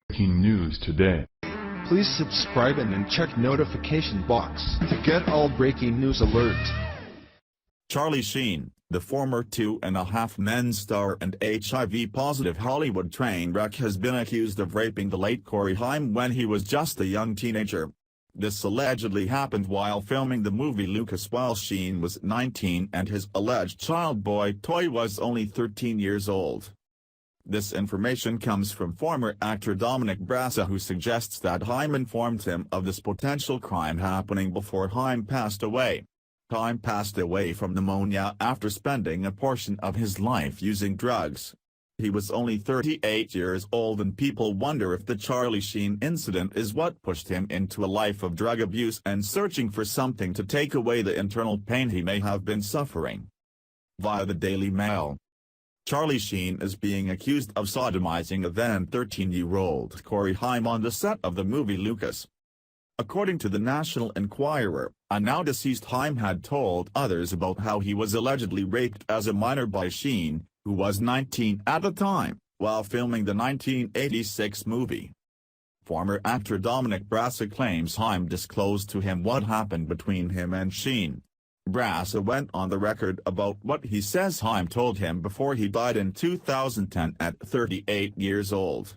Breaking news today. Please subscribe and then check notification box to get all breaking news alerts. Charlie Sheen, the former 2.5 Men star and HIV-positive Hollywood train wreck, has been accused of raping the late Corey Haim when he was just a young teenager. This allegedly happened while filming the movie Lucas while Sheen was 19 and his alleged child boy toy was only 13 years old. This information comes from former actor Dominic Brassa, who suggests that Haim informed him of this potential crime happening before Haim passed away. Haim passed away from pneumonia after spending a portion of his life using drugs. He was only 38 years old, and people wonder if the Charlie Sheen incident is what pushed him into a life of drug abuse and searching for something to take away the internal pain he may have been suffering. Via the Daily Mail, Charlie Sheen is being accused of sodomizing a then 13-year-old Corey Haim on the set of the movie Lucas. According to the National Enquirer, a now-deceased Haim had told others about how he was allegedly raped as a minor by Sheen, who was 19 at the time, while filming the 1986 movie. Former actor Dominic Brassa claims Haim disclosed to him what happened between him and Sheen. Brassa went on the record about what he says Haim told him before he died in 2010 at 38 years old.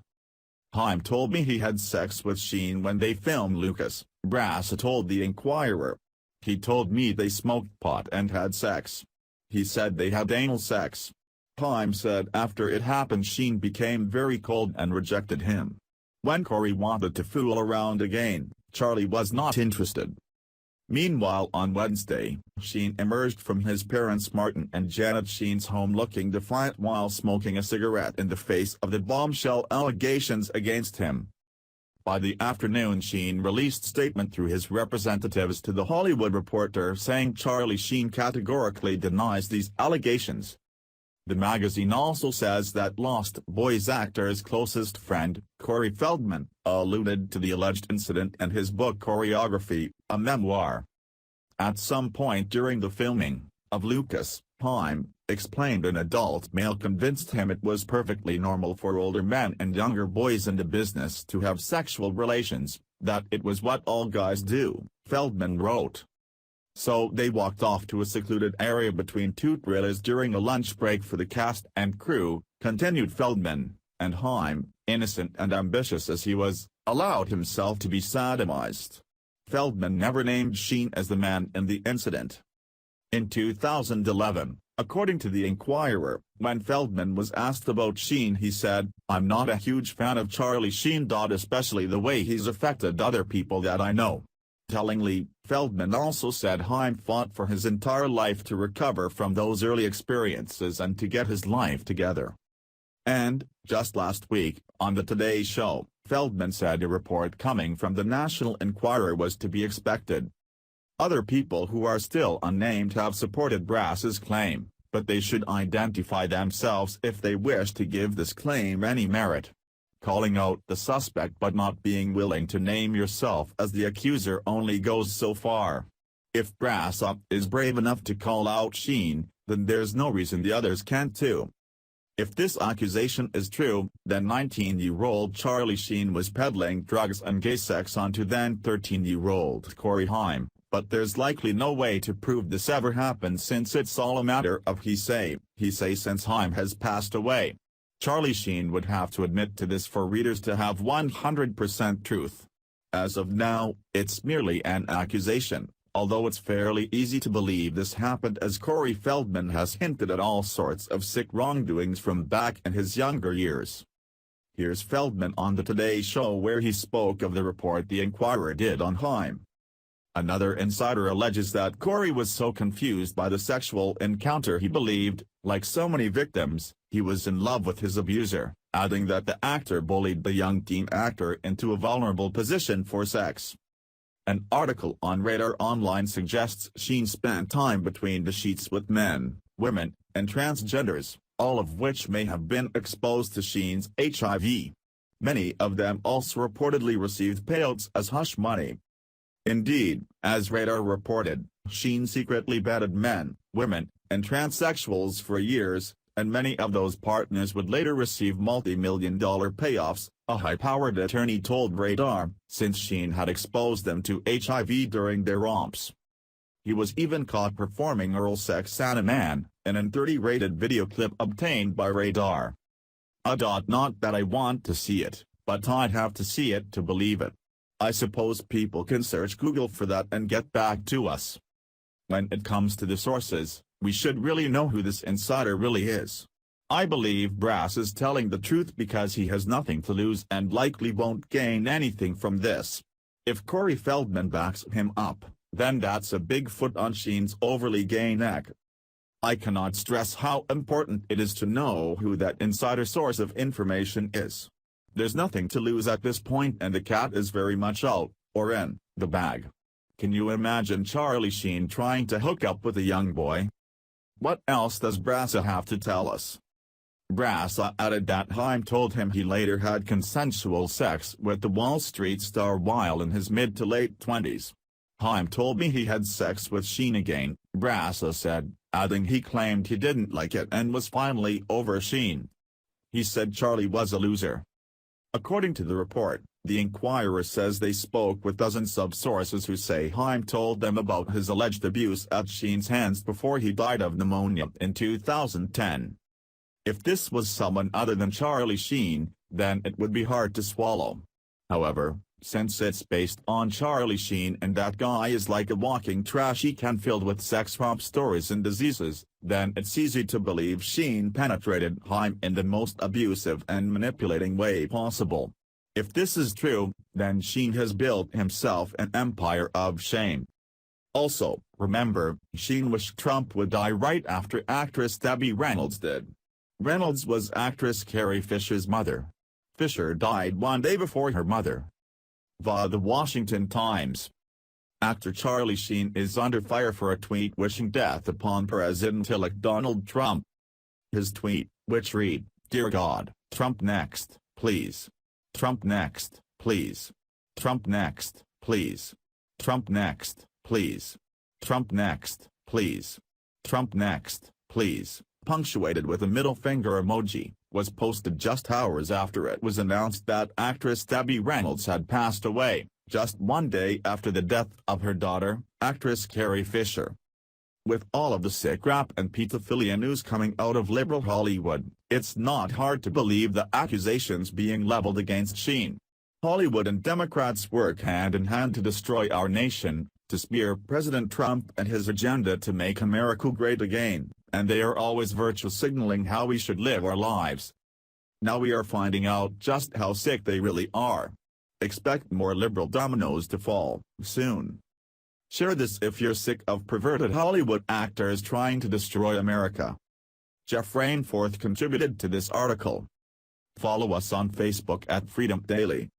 Haim told me he had sex with Sheen when they filmed Lucas, Brassa told the Enquirer. He told me they smoked pot and had sex. He said they had anal sex. Haim said after it happened Sheen became very cold and rejected him. When Corey wanted to fool around again, Charlie was not interested. Meanwhile, on Wednesday, Sheen emerged from his parents Martin and Janet Sheen's home looking defiant while smoking a cigarette in the face of the bombshell allegations against him. By the afternoon, Sheen released a statement through his representatives to The Hollywood Reporter saying Charlie Sheen categorically denies these allegations. The magazine also says that Lost Boys actor's closest friend, Corey Feldman, alluded to the alleged incident in his book Choreography, a memoir. At some point during the filming of Lucas, Haim explained an adult male convinced him it was perfectly normal for older men and younger boys in the business to have sexual relations, that it was what all guys do, Feldman wrote. So they walked off to a secluded area between two trailers during a lunch break for the cast and crew, continued Feldman, and Haim, innocent and ambitious as he was, allowed himself to be sodomized. Feldman never named Sheen as the man in the incident. In 2011, according to the Enquirer, when Feldman was asked about Sheen he said, "I'm not a huge fan of Charlie Sheen. Especially the way he's affected other people that I know." Tellingly, Feldman also said Haim fought for his entire life to recover from those early experiences and to get his life together. And, just last week, on the Today Show, Feldman said a report coming from the National Enquirer was to be expected. Other people who are still unnamed have supported Brassa's claim, but they should identify themselves if they wish to give this claim any merit. Calling out the suspect but not being willing to name yourself as the accuser only goes so far. If Brassa is brave enough to call out Sheen, then there's no reason the others can't too. If this accusation is true, then 19-year-old Charlie Sheen was peddling drugs and gay sex onto then 13-year-old Corey Haim, but there's likely no way to prove this ever happened since it's all a matter of he-say since Haim has passed away. Charlie Sheen would have to admit to this for readers to have 100% truth. As of now, it's merely an accusation, although it's fairly easy to believe this happened as Corey Feldman has hinted at all sorts of sick wrongdoings from back in his younger years. Here's Feldman on the Today Show where he spoke of the report the Enquirer did on Haim. Another insider alleges that Corey was so confused by the sexual encounter he believed, like so many victims, he was in love with his abuser, adding that the actor bullied the young teen actor into a vulnerable position for sex. An article on Radar Online suggests Sheen spent time between the sheets with men, women, and transgenders, all of which may have been exposed to Sheen's HIV. Many of them also reportedly received payouts as hush money. Indeed, as Radar reported, Sheen secretly bedded men, women, and transsexuals for years, and many of those partners would later receive multi-million-dollar payoffs, a high-powered attorney told Radar, since Sheen had exposed them to HIV during their romps. He was even caught performing oral sex on a man, in an 30-rated video clip obtained by Radar. Not that I want to see it, but I'd have to see it to believe it. I suppose people can search Google for that and get back to us. When it comes to the sources, we should really know who this insider really is. I believe Brass is telling the truth because he has nothing to lose and likely won't gain anything from this. If Corey Feldman backs him up, then that's a big foot on Sheen's overly gay neck. I cannot stress how important it is to know who that insider source of information is. There's nothing to lose at this point and the cat is very much out, or in, the bag. Can you imagine Charlie Sheen trying to hook up with a young boy? What else does Brassa have to tell us? Brassa added that Haim told him he later had consensual sex with the Wall Street star while in his mid to late 20s. Haim told me he had sex with Sheen again, Brassa said, adding he claimed he didn't like it and was finally over Sheen. He said Charlie was a loser. According to the report, the Inquirer says they spoke with dozens of sources who say Haim told them about his alleged abuse at Sheen's hands before he died of pneumonia in 2010. If this was someone other than Charlie Sheen, then it would be hard to swallow. However, since it's based on Charlie Sheen and that guy is like a walking trashy can filled with sex romp stories and diseases, then it's easy to believe Sheen penetrated Haim in the most abusive and manipulating way possible. If this is true, then Sheen has built himself an empire of shame. Also, remember, Sheen wished Trump would die right after actress Debbie Reynolds did. Reynolds was actress Carrie Fisher's mother. Fisher died one day before her mother. Via the Washington Times. Actor Charlie Sheen is under fire for a tweet wishing death upon President-elect Donald Trump. His tweet, which read, "Dear God, Trump next, please. Trump next, please. Trump next, please. Trump next, please. Trump next, please. Trump next, please," punctuated with a middle finger emoji, was posted just hours after it was announced that actress Debbie Reynolds had passed away, just one day after the death of her daughter, actress Carrie Fisher. With all of the sick rap and pedophilia news coming out of liberal Hollywood, it's not hard to believe the accusations being leveled against Sheen. Hollywood and Democrats work hand in hand to destroy our nation, to smear President Trump and his agenda to make America great again, and they are always virtue signaling how we should live our lives. Now we are finding out just how sick they really are. Expect more liberal dominoes to fall, soon. Share this if you're sick of perverted Hollywood actors trying to destroy America. Jeff Rainforth contributed to this article. Follow us on Facebook at Freedom Daily.